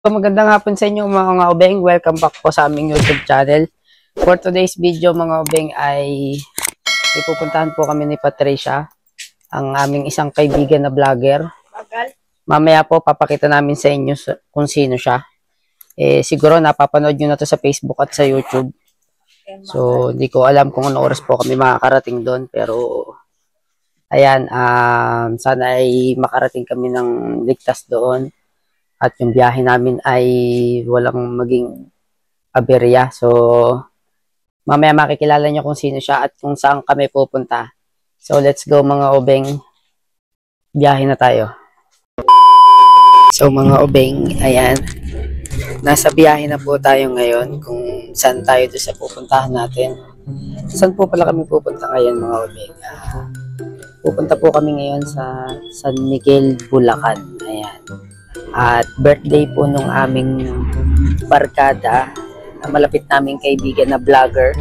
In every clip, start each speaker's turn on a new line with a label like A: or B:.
A: So, magandang hapon sa inyo mga obeng. Welcome back po sa aming YouTube channel. For today's video mga obeng ay ipupuntahan po kami ni Patricia, ang aming isang kaibigan na vlogger. Mamaya po papakita namin sa inyo kung sino siya. Siguro napapanood nyo na to sa Facebook at sa YouTube. So hindi ko alam kung ano oras po kami makakarating doon, pero ayan, sana ay makarating kami ng ligtas doon. At yung biyahe namin ay walang maging aberya. So, mamaya makikilala nyo kung sino siya at kung saan kami pupunta. So, let's go mga obeng. Biyahe na tayo. So, mga obeng, ayan. Nasa biyahe na po tayo ngayon kung saan tayo doon sa pupuntahan natin. Saan po pala kami pupunta ngayon mga obeng? Pupunta po kami ngayon sa San Miguel, Bulacan. Ayan. At birthday po nung aming barkada na malapit naming kaibigan na vlogger.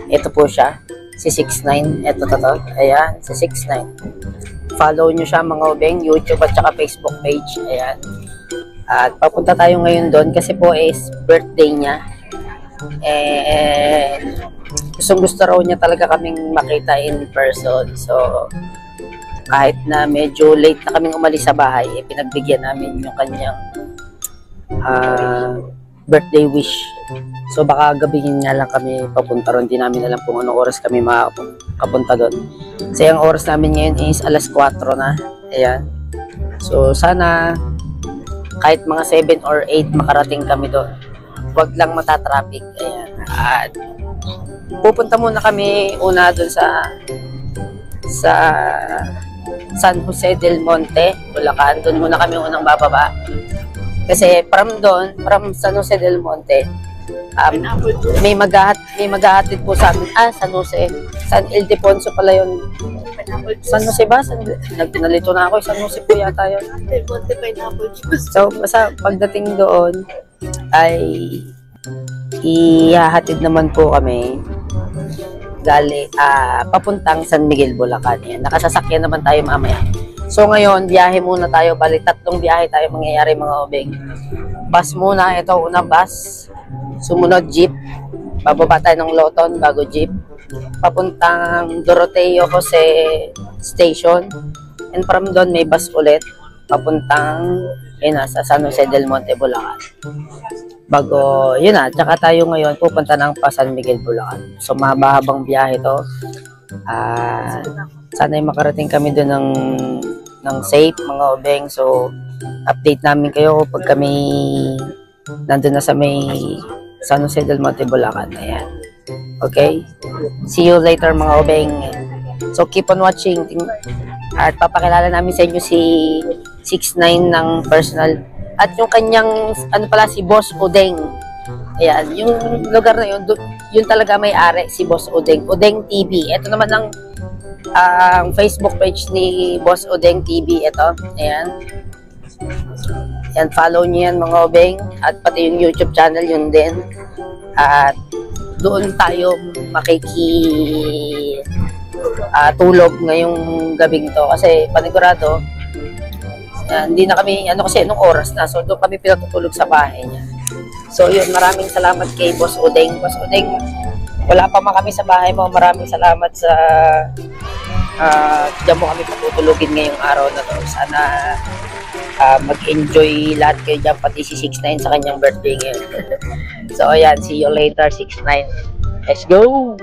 A: Ito po siya, si 69. Ito to. Ayan, si 69. Follow nyo siya mga obeng, YouTube at saka Facebook page. Ayan. At papunta tayo ngayon doon kasi po is birthday niya. Gusto raw niya talaga kaming makita in person. So, kahit na medyo late na kaming umalis sa bahay, pinagbigyan namin yung kanyang birthday wish. So baka gabihin nga lang kami papunta ron. Hindi namin alam kung anong oras kami makapunta doon. Kasi ang oras namin ngayon is alas 4 na. Ayan. So sana kahit mga 7 or 8 makarating kami doon. Huwag lang matatraffic. Ayan. At pupunta muna kami una doon sa San Jose del Monte, Bulacan. Doon muna kami unang bababa. Kasi from San Jose del Monte, may maghahatid po sa amin. San Jose. San Ildefonso pala yun. San Jose ba? Nalito na ako. San Jose po yata yun. So, basta pagdating doon, ay ihahatid naman po kami papuntang San Miguel, Bulacan. Yan. Nakasasakyan naman tayo mamaya. So ngayon, biyahe muna tayo. Bali, 3 biyahe tayo mangyayari mga obeng. Bus muna. Ito, unang bus. Sumunod, jeep. Bababa tayo ng Loton bago jeep. Papuntang Doroteo Jose Station. And from doon, may bus ulit. Papuntang sa San Jose del Monte, Bulacan. Bago, yun na, tsaka tayo ngayon pupunta ng San Miguel, Bulacan. So, mahabang biyahe to. Sana'y makarating kami doon ng safe, mga obeng. So, update namin kayo pag kami nandun na sa may San Jose del Monte, Bulacan. Ayan. Okay? See you later, mga obeng. So, keep on watching. At papakilala namin sa inyo si 69 ng personal. At yung kanyang, si Boss Udeng. Ayan, yung lugar na yun, yun talaga may-ari, si Boss Udeng. Udeng TV. Ito naman ang Facebook page ni Boss Udeng TV. Ito, ayan. Ayan, follow nyo yan mga obeng. At pati yung YouTube channel, yun din. At doon tayo tulog ngayong gabing to. Kasi panigurado, hindi na kami, kasi anong oras na. So, doon kami pinatutulog sa bahay niya. So, yun, maraming salamat kay Boss Udeng. Boss Udeng, wala pa man kami sa bahay mo. Maraming salamat sa diyan mo kami patutulugin ngayong araw na to. Sana mag-enjoy lahat kayo dyan, pati si 69 sa kanyang birthday ngayon. So, ayan, see you later, 69. Let's go!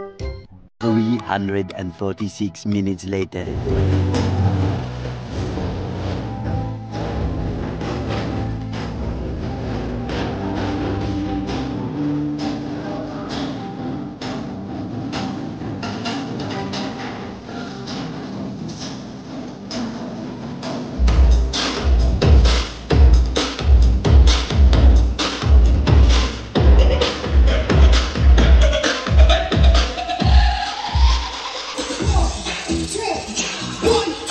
B: 346 minutes later.
C: One.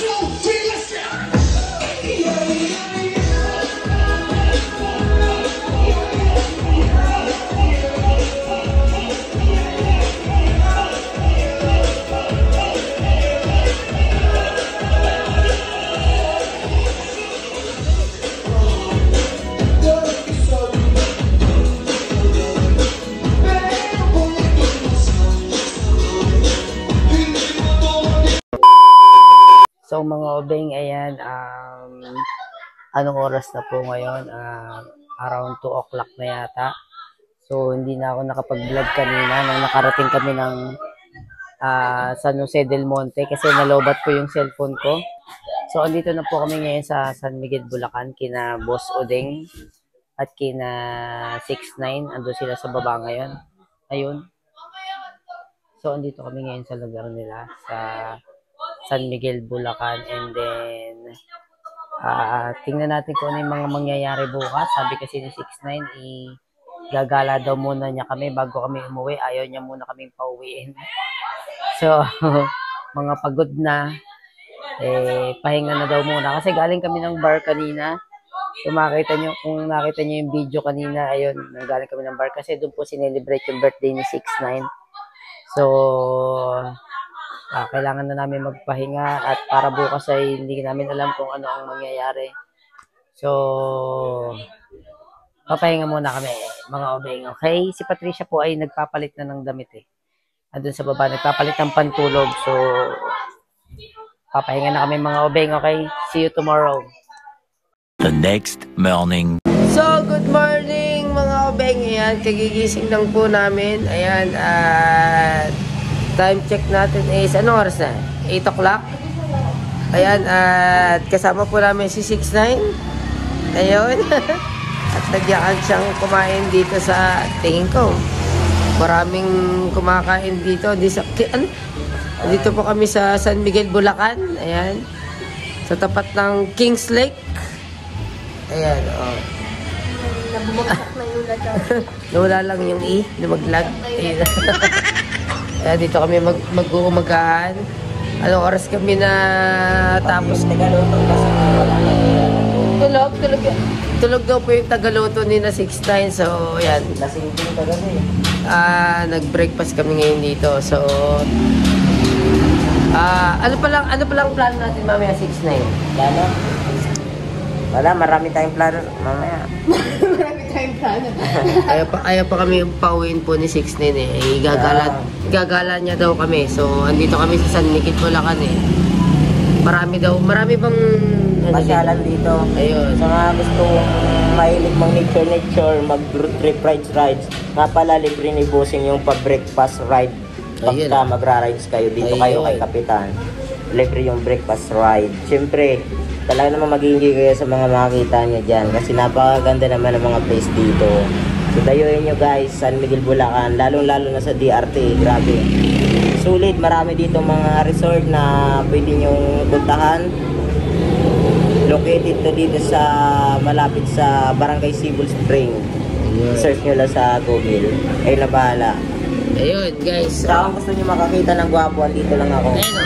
A: So mga obeng, ayan, anong oras na po ngayon? Around 2 o'clock na yata. So hindi na ako nakapag-vlog kanina nang nakarating kami ng San Jose del Monte kasi nalobat po yung cellphone ko. So andito na po kami ngayon sa San Miguel, Bulacan, kina Boss Odeng at kina 69. Ando sila sa baba ngayon. Ayun. So andito kami ngayon sa lugar nila sa San Miguel, Bulacan, and then tingnan natin kung ano yung mga mangyayari bukas. Sabi kasi ni 69 gagala daw muna niya kami bago kami umuwi. Ayaw niya muna kaming pauwiin. So, mga pagod na, pahinga na daw muna. Kasi galing kami ng bar kanina. Kung nakita niyo yung video kanina, ayun, galing kami ng bar kasi doon po sinelebrate yung birthday ni 69. So, kailangan na namin magpahinga at para bukas ay hindi namin alam kung ano ang mangyayari. So, papahinga muna kami, mga obeng. Okay? Si Patricia po ay nagpapalit na ng damit eh. Andun sa baba, nagpapalit ng pantulog. So, papahinga na kami, mga obeng. Okay? See you tomorrow.
B: The next morning.
A: So, good morning, mga obeng. Ayan, kagigising lang po namin. Ayan, at time check natin is, anong oras na? 8 o'clock? Ayan, at kasama po namin si 69. Ayun. At nagyaan siyang kumain dito sa tingin ko. Maraming kumakain dito. Dito po kami sa San Miguel, Bulacan. Ayan. Sa tapat ng Kings Lake. Ayan, oh.
C: Nabumagsak na yung lahat.
A: Nawala lang yung lumaglag. Ayan. Ayan, dito kami mag-uumagahan. Anong oras kami na tapos? Tulog daw po yung tagaluto ni na 69. So, ayan. Nag-breakfast kami ngayon dito. So, ano palang plano natin mamaya 69?
D: Plano? Wala, marami tayong plano mamaya.
C: Marami tayong plano.
A: Ayaw pa kami pauwiin po ni 69 eh. Gagala niya daw kami. So, andito kami sa San Miguel, Bulacan eh. Marami bang
D: Pasyalan dito.
A: Ayun.
D: Sa mga gustong mahilig mang nature, mag-road trip rides. Nga pala, libre ni Bossing yung pa-breakfast ride.
A: Ayun.
D: Pagka magra-rides kayo, dito kayo kay Kapitan. Libre yung breakfast ride. Siyempre, talaga naman mag-iingi kayo sa mga makikita nyo dyan. Kasi napakaganda naman ng mga place dito. So, dayuin nyo guys, San Miguel, Bulacan. Lalong-lalo na sa DRT. Grabe. Sulit, marami dito mga resort na pwede nyong puntahan. Located to dito sa malapit sa Barangay Sibol Spring.
A: Ayun.
D: Search nyo lang sa Google. Ay na bahala.
A: Ayun, guys.
D: Saka kung gusto nyo makakita ng gwapo, andito lang ako.
A: Ayun.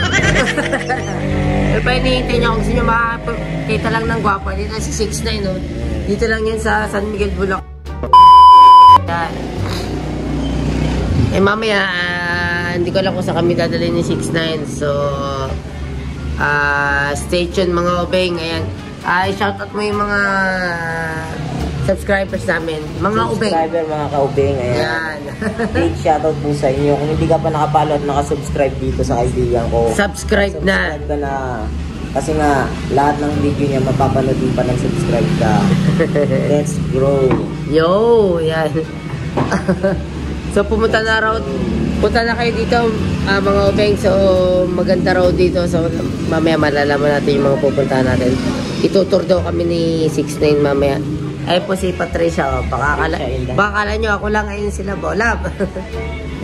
A: Pero pa hinihintay nyo kung gusto nyo makakita lang ng gwapo. Dito si 69, no? Dito lang yan sa San Miguel, Bulacan. Yan. Mamaya, hindi ko alam kung saan kami dadalhin ni 69. So, stay tuned, mga obeng. Ayan. Shoutout mo yung mga subscribers namin. Mga obeng.
D: Subscriber, mga ka-obeng.
A: Ayan.
D: Big shoutout po sa inyo. Kung hindi ka pa nakapalo at nakasubscribe dito sa kaibigan ko,
A: Subscribe na.
D: subscribe ka na. Kasi nga, lahat ng video niya mapapanood din pa ng subscribe ka. Let's grow.
A: Yo, yan. So, punta na kayo dito, mga obeng. So, maganda raw dito. So, mamaya malalaman natin yung mga pupuntahan natin. Itutur daw kami ni 69 mamaya. Ay po si Patricia, oh. Baka akala nyo, ako lang ngayon sila, Bolab.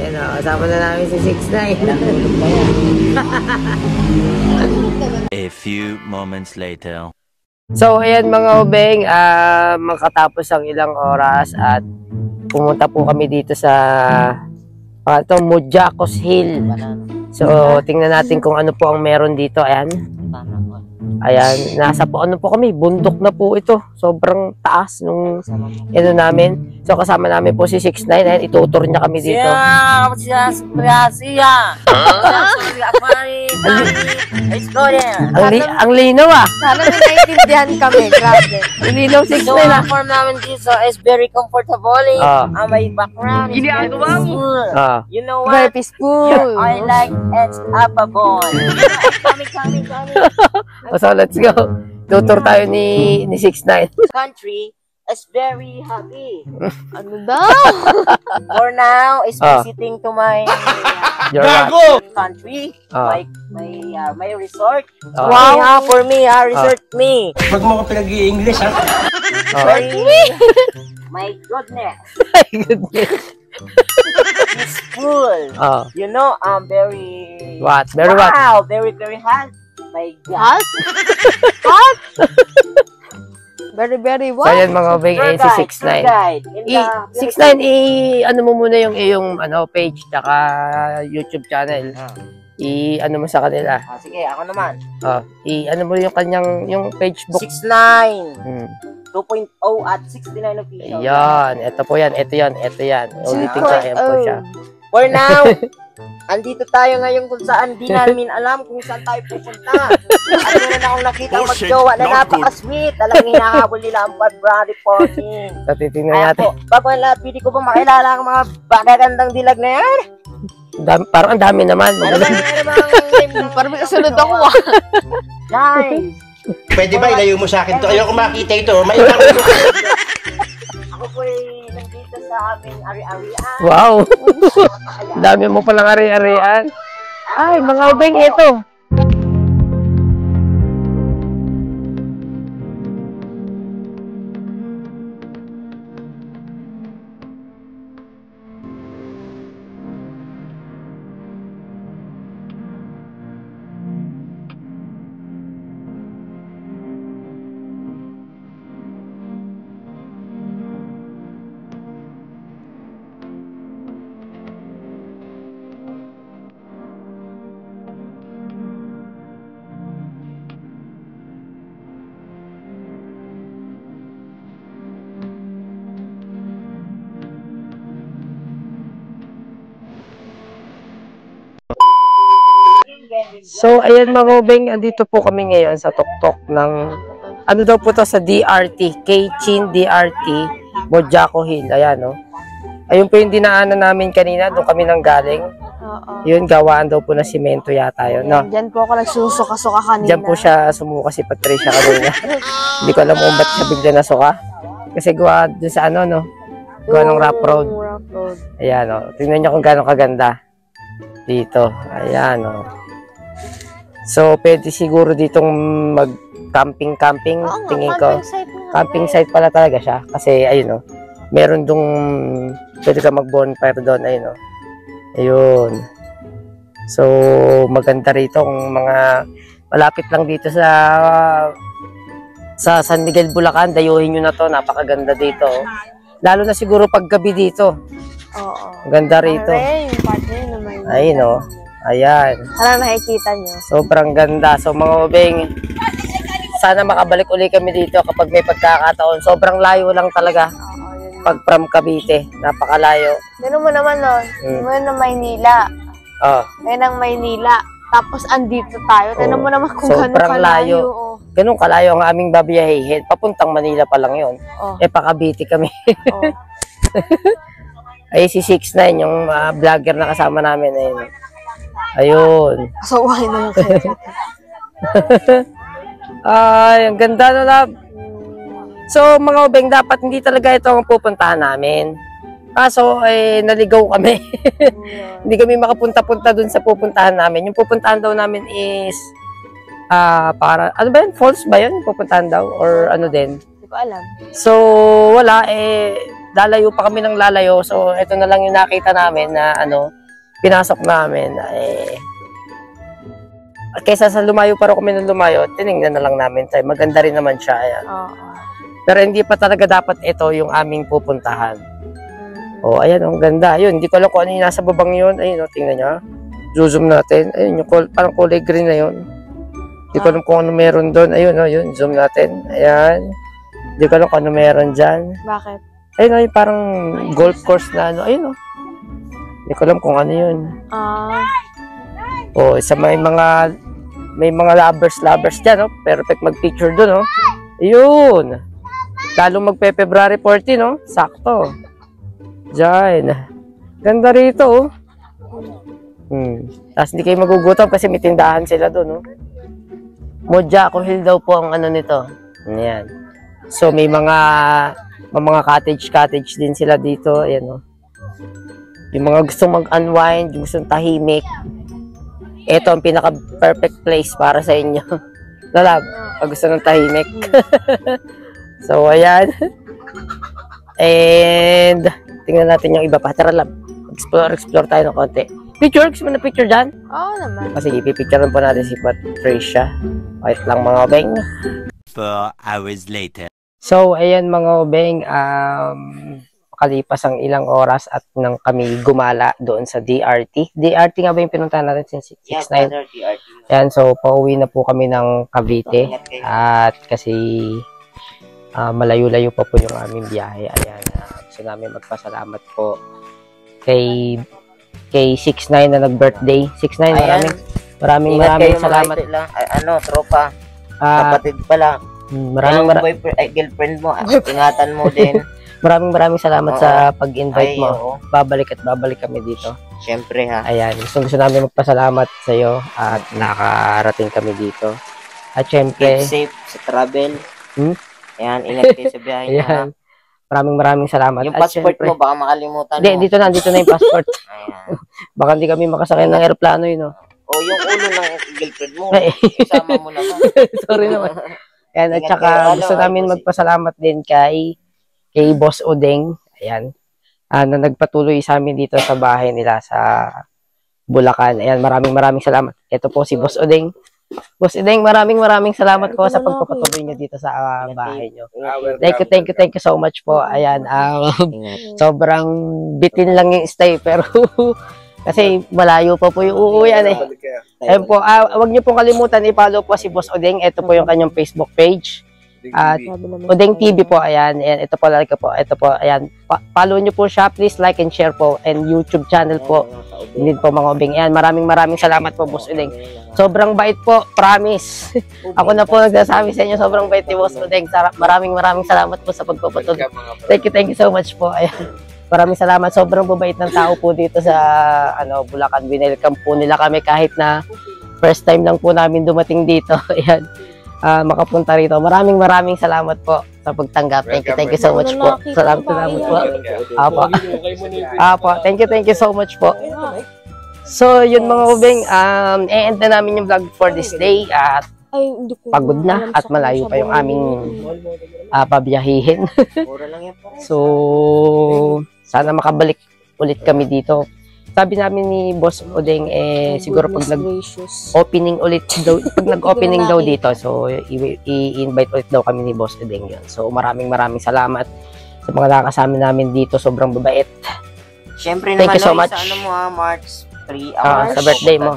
A: Yan, oh. Kasama na namin si 69.
B: A few moments later.
A: So, ayan mga obeng, makatapos ang ilang oras at pumunta po kami dito sa Mujacos Hill. So, tingnan natin kung ano po ang meron dito. Ayan. Ayan, nasa po ano po kami, bundok na po ito. Sobrang taas nung namin. So, kasama namin po si 69. Ayan, itutur niya kami dito.
D: Siya! Let's go there.
A: Ang linaw ah.
C: Sana may naiintindihan kami. Grabe.
A: Ang linaw 6'9"
D: So, ang form namin dito is very comfortable. My background is very peaceful. You know
C: Very
D: what?
C: peaceful.
D: I like it's ababon. Kami.
A: So, let's go. Tutor tayo ni 6'9".
D: Country is very happy.
C: Ano daw?
D: For now, is visiting to my
A: You're right.
D: country,
A: Ah.
D: my resort.
A: Wow.
D: For me, resort me.
E: Huwag mo ko pinag-i-English, ha?
D: My goodness,
A: My goodness.
D: peaceful. You know, I'm very...
A: What? Very what?
D: Wow, very hot. My God.
C: Hot? Very
A: So,
C: what?
A: yan mga obeng,
D: Tour
A: si
D: guide,
A: 6'9".
D: guide. In the
A: 6'9", ano mo muna yung iyong page, tsaka YouTube channel. Ano mo sa kanila.
D: Sige, ako naman.
A: Ano mo yung kanyang, yung page book.
D: 6'9", 2.0 at 69 official.
A: Ayan, ito po yan, ito yan. Ulitin ko, ayan po siya.
D: For now, andito tayo ngayon kung saan di namin alam kung saan tayo pupunta. At meron akong nakita magjowa na napaka-sweet. Alam, hinahabol nila ang February 14.
A: So, titingnan natin.
D: Bago ang lahat, pwede ko ba makilala ang mga bagagandang dilag na yan?
A: Parang ang dami naman.
C: Parang may kasunod ako ah.
D: Guys,
E: Pwede ba ilayo mo sa akin to? Ayoko makita ito. May ibang
D: ako po'y nandito sa aming ari-arian.
A: Wow! Dami mo palang ari-arian. Ay, mga obeng, ito. So, ayan mga obeng, andito po kami ngayon sa tuktok ng, ano daw po to sa DRT, Kachin DRT, Bojako Hill. Ayan, no? Ayun po yung dinaanan namin kanina, doon kami nang galing.
C: Oo.
A: Yun, gawaan daw po na simento yata yun, no?
C: Diyan po ako nagsusuka-suka kanina.
A: Diyan po siya sumuka si Patricia kanina. Hindi ko alam kung ba't siya bigla nasuka. Kasi gawa dun sa ano, no? Gawa ng rough road.
C: Rough road.
A: Ayan, no? Tingnan niyo kung gaano kaganda. Dito. Ayan, no? So, pwede siguro ditong mag-camping-camping,
C: Oo nga,
A: tingin ko.
C: camping site nga.
A: Camping site pala talaga siya. Kasi, ayun, no? Meron dong, pwede ka mag-bonfire doon, ayun, no? Ayun. So, maganda rito kung mga malapit lang dito sa San Miguel, Bulacan. Dayuhin nyo na to. Napakaganda dito. Lalo na siguro paggabi dito.
C: Oo.
A: Ganda rito.
C: Aray, yung part na yun naman.
A: Ayun, no? Ayan.
C: Parang nakikita nyo.
A: Sobrang ganda. So, mga obeng, sana makabalik uli kami dito kapag may pagkakataon. Sobrang layo lang talaga.
C: Oo, yun.
A: Pag from Cavite, napakalayo.
C: Ganun mo naman, no? Mo ng Maynila.
A: Oh,
C: Ngayon ang Maynila. Tapos andito tayo. Tignan mo naman kung
A: Sobrang
C: gano'ng kalayo.
A: layo. ganun kalayo ang aming babiyahihin. Papuntang Manila pa lang yun.
C: Oh.
A: Pa Cavite kami.
C: Oh.
A: Ay, si 6'9", yung vlogger na kasama namin. Ayun. Ayun.
C: So, why na lang kayo?
A: Ay, ang ganda na love. So, mga ubeng, dapat hindi talaga ito ang pupuntahan namin. Kaso, naligaw kami. Hindi kami makapunta-punta dun sa pupuntahan namin. Yung pupuntahan daw namin is, para, ano ba yun? Falls ba yun? Pupuntahan daw? Or ano din?
C: Hindi ko alam.
A: So, wala, lalayo pa kami ng lalayo. So, ito na lang yung nakita namin na, pinasok namin. Kaysa sa lumayo pa rin kami ng lumayo, tinignan na lang namin tayo. Maganda rin naman siya. Ayan.
C: Oo.
A: Pero hindi pa talaga dapat ito yung aming pupuntahan. Oh, ayan, ang ganda. Ayun, hindi ko alam kung ano yung nasa babang yun. Ayun, tingnan nyo. Zoom natin. Ayun, yung parang kulay green na yun. Hindi ko alam kung ano meron doon. Ayun, ayun, zoom natin. Ayan. Hindi ko alam kung ano meron dyan.
C: Bakit?
A: Ayun, ayun, parang golf course na ano. Ayun, oh. Hindi ko alam kung ano yun. Oh, sa may mga lovers dyan, oh. Perfect mag-picture dun, oh. Yun. Lalong magpe-February 14, no? Sakto. Diyan. Ganda rito, oh. Tapos hindi kayo magugutom kasi may tindahan sila doon, no? Mojaco Hill daw po ang ano nito. Ayan. So, may mga cottage din sila dito. Ayan, oh. Yung mga gustong mag-unwind, yung gustong tahimik, ito ang pinaka-perfect place para sa inyo. Lalab, pag gusto ng tahimik. So, ayan. And, tingnan natin yung iba pa. Tara, lab. Explore tayo ng konti. Picture? Gusto mo na picture dyan?
C: Oo naman.
A: Sige, pipicturean po natin si Patricia. Wait lang mga obeng.
B: 4 hours later.
A: So, ayan mga obeng. Makalipas ang ilang oras at nang kami gumala doon sa DRT. DRT nga ba yung pinuntahan natin since 6-9? Ayan, so pauwi na po kami ng Cavite. At kasi malayo-layo pa po yung aming biyahe. Ayan, gusto namin magpasalamat po kay 6-9 na nag-birthday. 6-9, maraming salamat.
D: Tropa. Kapatid pala. Girlfriend mo. Ingatan mo din.
A: Maraming salamat sa pag-invite mo. Babalik kami dito.
D: Siyempre ha.
A: Ayan, gusto namin magpasalamat sa iyo at nakarating kami dito. At syempre,
D: Keep safe sa travel. Ayan, ingat kayo sa biyahe niyo ha.
A: Maraming salamat.
D: Yung passport mo, baka makalimutan mo.
A: Hindi, dito na yung passport.
D: Ayan.
A: Baka hindi kami makasakay ng aeroplano yun, no?
D: O, yung ulo ng girlfriend mo, isama mo naman.
A: Sorry naman. Ayan, at saka gusto namin magpasalamat din kay Boss Odeng. Ayan. Na nagpatuloy sa amin dito sa bahay nila sa Bulacan. Ayan, maraming salamat. Ito po si Boss Odeng. Boss Odeng, maraming salamat po sa pagpapatuloy niyo dito sa bahay niyo. Thank you so much po. Ayan, sobrang bitin lang yung stay pero kasi malayo pa po yung uuwian eh. Ayan po, wag niyo pong kalimutan i-follow po si Boss Odeng. Ito po yung kanyang Facebook page. At Odeng TV po, ayan, ito po, ayan, follow nyo po siya, please like and share po, and YouTube channel po, hindi po mga obeng, ayan, maraming salamat po, Boss Odeng, sobrang bait po, promise, ako na po nagsasabi sa inyo, sobrang bait ni Boss Odeng, maraming salamat po sa pagpapatuloy, thank you so much po, ayan, maraming salamat, sobrang babait ng tao po dito sa, Bulacan, winelcome po nila kami kahit na first time lang po namin dumating dito, ayan, makapunta rito. Maraming salamat po sa pagtanggap. Thank you so much po. Salamat po. Thank you so much po. So, yun mga ubeng, e-end na namin yung vlog for this day at pagod na at malayo pa yung aming pabiyahihin. So, sana makabalik ulit kami dito. Sabi namin ni Boss Odeng, siguro pag nag-opening ulit daw, pag nag-opening daw dito, so i-invite ulit daw kami ni Boss Odeng yun. So maraming salamat sa mga nakakasama namin dito, sobrang babait.
D: Siyempre
A: naman,
D: so much.
A: Sa
D: March 3
A: sa birthday mo.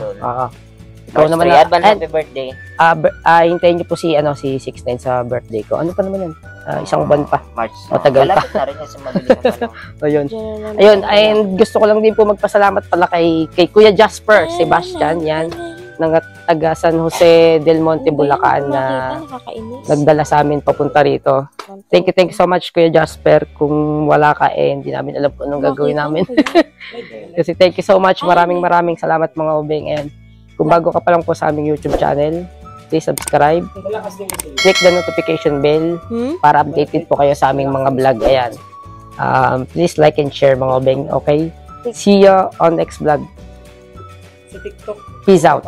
A: Ikaw naman na,
D: happy birthday.
A: Hintayin niyo po si 6-9 sa birthday ko. Ano pa naman yan? Isang buwan pa.
D: Tagal pa.
A: Malapit
D: na rin sa mabilis
A: Ayun, and gusto ko lang din po magpasalamat pala kay Kuya Jasper Sebastian, yan, ng taga San Jose del Monte, Bulacan, na nagdala sa amin papunta rito. Thank you so much, Kuya Jasper. Kung wala ka, hindi namin alam kung anong gagawin namin. Kasi thank you so much. Maraming salamat mga ubeng. And kung bago ka pa lang po sa aming YouTube channel, please subscribe. Click the notification bell para updated po kayo sa aming mga vlog. Ayan. Please like and share mga obeng. Okay? See you on next vlog. Peace out.